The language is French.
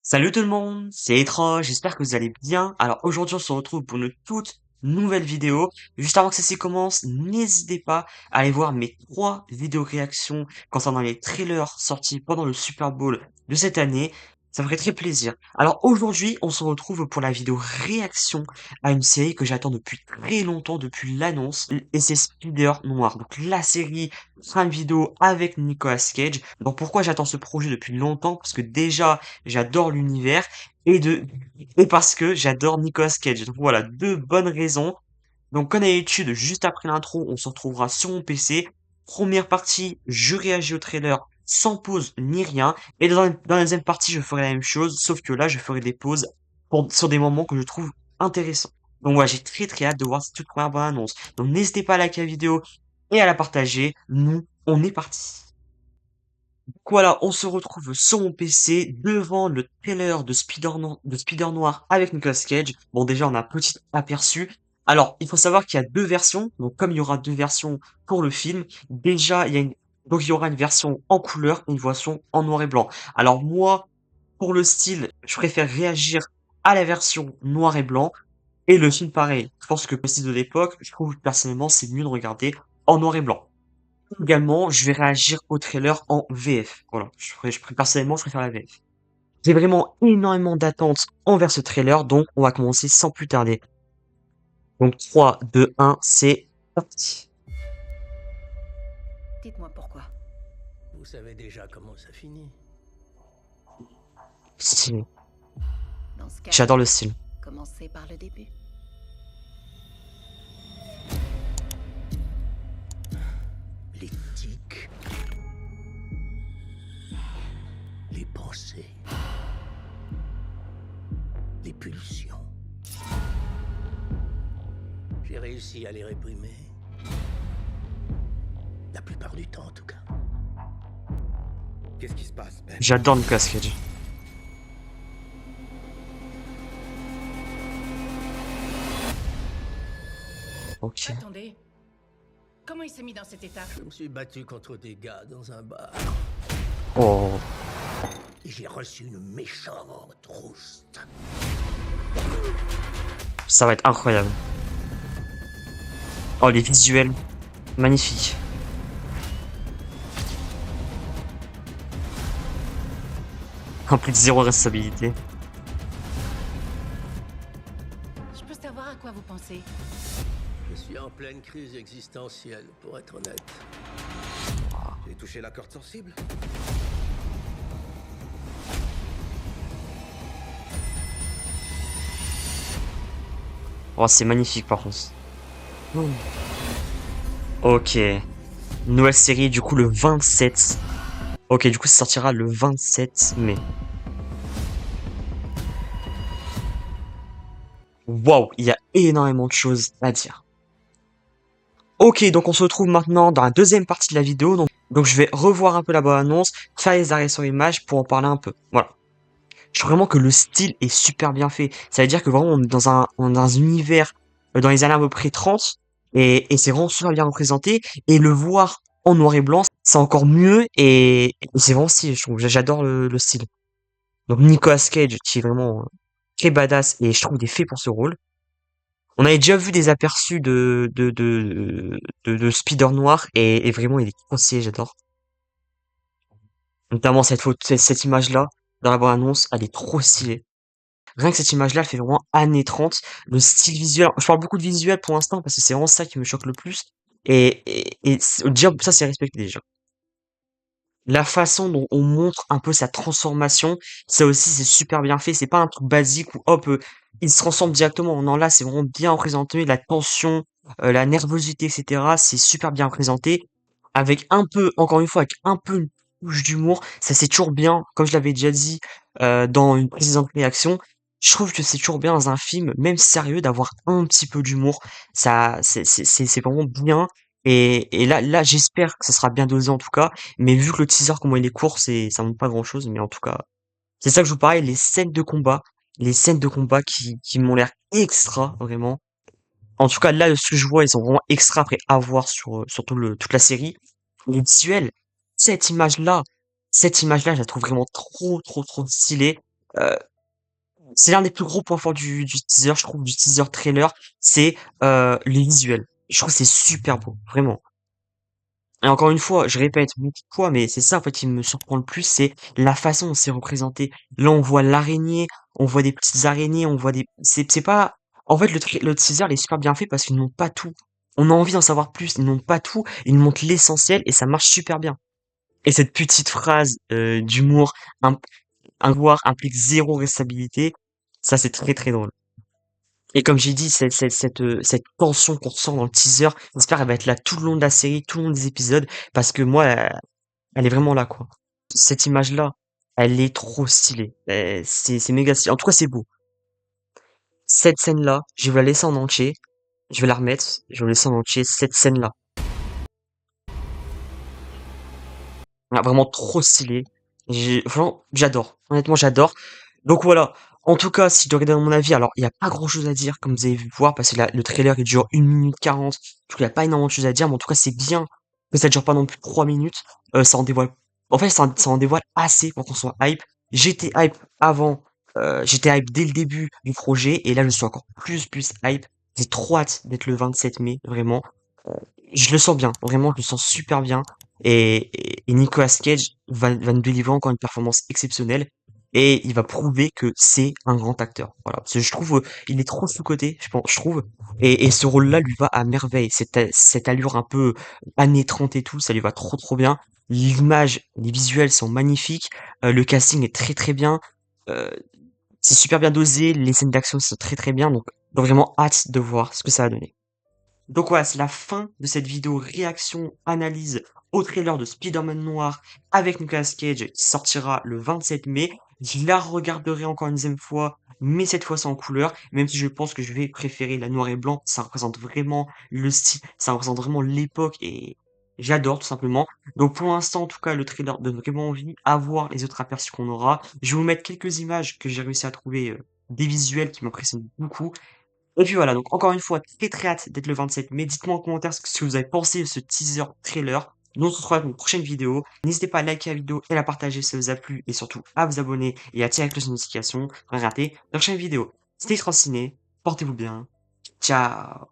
Salut tout le monde, c'est Etro, j'espère que vous allez bien. Alors aujourd'hui on se retrouve pour une toute nouvelle vidéo. Juste avant que ceci commence, n'hésitez pas à aller voir mes 3 vidéos réactions concernant les trailers sortis pendant le Super Bowl de cette année. Ça me ferait très plaisir. Alors aujourd'hui on se retrouve pour la vidéo réaction à une série que j'attends depuis très longtemps, depuis l'annonce, et c'est Spider Noir. Donc la série Prime Video avec Nicolas Cage. Donc pourquoi j'attends ce projet depuis longtemps? Parce que déjà j'adore l'univers et parce que j'adore Nicolas Cage. Donc voilà, 2 bonnes raisons. Donc comme d'habitude, juste après l'intro, on se retrouvera sur mon PC. Première partie, je réagis au trailer sans pause ni rien. Et dans la deuxième partie, je ferai la même chose, sauf que là, je ferai des pauses sur des moments que je trouve intéressants. Donc voilà, j'ai très très hâte de voir cette toute première bonne annonce. Donc n'hésitez pas à liker la vidéo et à la partager. Nous, on est parti. Voilà, on se retrouve sur mon PC devant le trailer de Spider Noir avec Nicolas Cage. Bon, déjà, on a un petit aperçu. Alors, il faut savoir qu'il y a 2 versions. Donc, comme il y aura 2 versions pour le film, déjà, donc il y aura une version en couleur et une version en noir et blanc. Alors, moi, pour le style, je préfère réagir à la version noir et blanc. Et le film, pareil. Je pense que pour le style de l'époque, je trouve personnellement, c'est mieux de regarder en noir et blanc. Également, je vais réagir au trailer en VF. Voilà, personnellement, je préfère la VF. J'ai vraiment énormément d'attentes envers ce trailer, donc on va commencer sans plus tarder. Donc 3, 2, 1, c'est parti. Dites-moi pourquoi. Vous savez déjà comment ça finit. Stylé. Dans ce cas, J'adore le style. commencez par le début. L'éthique. Les pensées. Les pulsions. J'ai réussi à les réprimer. La plupart du temps, en tout cas. Qu'est-ce qui se passe, Ben? J'adore Nicolas Cage. Ok. Attendez. Comment il s'est mis dans cet état? Je me suis battu contre des gars dans un bar. Oh. Et j'ai reçu une méchante rouste. Ça va être incroyable. Oh, les visuels. Magnifiques. En plus de zéro responsabilité. Je peux savoir à quoi vous pensez? Je suis en pleine crise existentielle, pour être honnête. J'ai touché la corde sensible? Oh, c'est magnifique par contre. Oh. Ok. Nouvelle série, du coup, le 27. Ok, du coup, ça sortira le 27 mai. Waouh, il y a énormément de choses à dire. Ok, donc on se retrouve maintenant dans la deuxième partie de la vidéo. Donc je vais revoir un peu la bande-annonce, faire les arrêts sur image pour en parler un peu. Voilà. Je trouve vraiment que le style est super bien fait. Ça veut dire que vraiment on est dans un univers dans les années à peu près 30 et c'est vraiment super bien représenté. Et le voir en noir et blanc, c'est encore mieux et c'est vraiment stylé, je trouve. J'adore le style. Donc Nicolas Cage qui est vraiment très badass et je trouve il est fait pour ce rôle. On avait déjà vu des aperçus de Spider Noir et vraiment il est trop stylé, j'adore. Notamment cette photo, cette image-là, dans la bande-annonce, elle est trop stylée. Rien que cette image-là, elle fait vraiment années 30. Le style visuel, je parle beaucoup de visuel pour l'instant parce que c'est vraiment ça qui me choque le plus. Déjà, ça c'est respecté déjà. La façon dont on montre un peu sa transformation, ça aussi c'est super bien fait. C'est pas un truc basique où hop, il se transforme directement. Non, là c'est vraiment bien représenté. La tension, la nervosité, etc. C'est super bien représenté. Avec un peu, encore une fois, avec un peu une touche d'humour. Ça c'est toujours bien, comme je l'avais déjà dit dans une précédente réaction. Je trouve que c'est toujours bien dans un film, même sérieux, d'avoir un petit peu d'humour. Ça, c'est vraiment bien. Et là, j'espère que ça sera bien dosé en tout cas. Mais vu que le teaser, comment il est court, ça montre pas grand-chose. Mais en tout cas, c'est ça que je vous parlais, les scènes de combat qui m'ont l'air extra, vraiment. En tout cas, là, de ce que je vois, ils sont vraiment extra après à voir sur toute la série. Les visuels, cette image-là, cette image-là, je la trouve vraiment trop, trop, trop stylée. Heu, c'est l'un des plus gros points forts du teaser, je trouve, du teaser trailer, c'est, les visuels. Je trouve que c'est super beau, vraiment. Et encore une fois, je répète beaucoup de fois, mais c'est ça en fait qui me surprend le plus, c'est la façon dont c'est représenté. Là, on voit l'araignée, on voit des petites araignées, on voit des c'est pas en fait le teaser il est super bien fait parce qu'ils n'ont pas tout. On a envie d'en savoir plus, ils n'ont pas tout, ils nous montrent l'essentiel et ça marche super bien. Et cette petite phrase, d'humour, un devoir implique zéro responsabilité, ça c'est très, très drôle. Et comme j'ai dit, cette tension qu'on ressent dans le teaser, j'espère elle va être là tout le long de la série, tout le long des épisodes, parce que moi, elle est vraiment là, quoi. Cette image-là, elle est trop stylée. C'est méga stylé. En tout cas, c'est beau. Cette scène-là, je vais la laisser en entier. Je vais la remettre. Je vais la laisser en entier. Cette scène-là. Ah, vraiment trop stylé. Vraiment, j'adore. Honnêtement, j'adore. Donc voilà. En tout cas, si je dois donner mon avis, alors il n'y a pas grand chose à dire, comme vous avez vu voir, parce que le trailer il dure 1 minute 40. Du coup, il n'y a pas énormément de choses à dire, mais en tout cas, c'est bien que ça dure pas non plus 3 minutes. Ça en dévoile. En fait, ça en dévoile assez pour qu'on soit hype. J'étais hype avant, j'étais hype dès le début du projet, et là, je suis encore plus hype. J'ai trop hâte d'être le 27 mai, vraiment. Je le sens bien, vraiment, je le sens super bien. Et Nicolas Cage va nous délivrer encore une performance exceptionnelle. Et il va prouver que c'est un grand acteur. Voilà. Parce que je trouve, il est trop sous-coté, je pense, je trouve. Et ce rôle-là lui va à merveille. Cette allure un peu années 30 et tout, ça lui va trop bien. L'image, les visuels sont magnifiques. Le casting est très bien. Euh, c'est super bien dosé. Les scènes d'action sont très bien. Donc, vraiment hâte de voir ce que ça va donner. Donc voilà, c'est la fin de cette vidéo réaction analyse au trailer de Spider-Man Noir avec Nicolas Cage qui sortira le 27 mai. Je la regarderai encore une deuxième fois, mais cette fois-ci en couleur, même si je pense que je vais préférer la noir et blanc. Ça représente vraiment le style, ça représente vraiment l'époque et j'adore tout simplement. Donc pour l'instant, en tout cas, le trailer donne vraiment envie à voir les autres aperçus qu'on aura. Je vais vous mettre quelques images que j'ai réussi à trouver, des visuels qui m'impressionnent beaucoup. Et puis voilà, donc encore une fois, très hâte d'être le 27 mai. Dites-moi en commentaire ce que vous avez pensé de ce teaser trailer. Nous on se retrouve dans une prochaine vidéo. N'hésitez pas à liker la vidéo et la partager si ça vous a plu et surtout à vous abonner et à tirer la cloche de notification pour ne rater la prochaine vidéo. C'était Ciné, portez-vous bien. Ciao.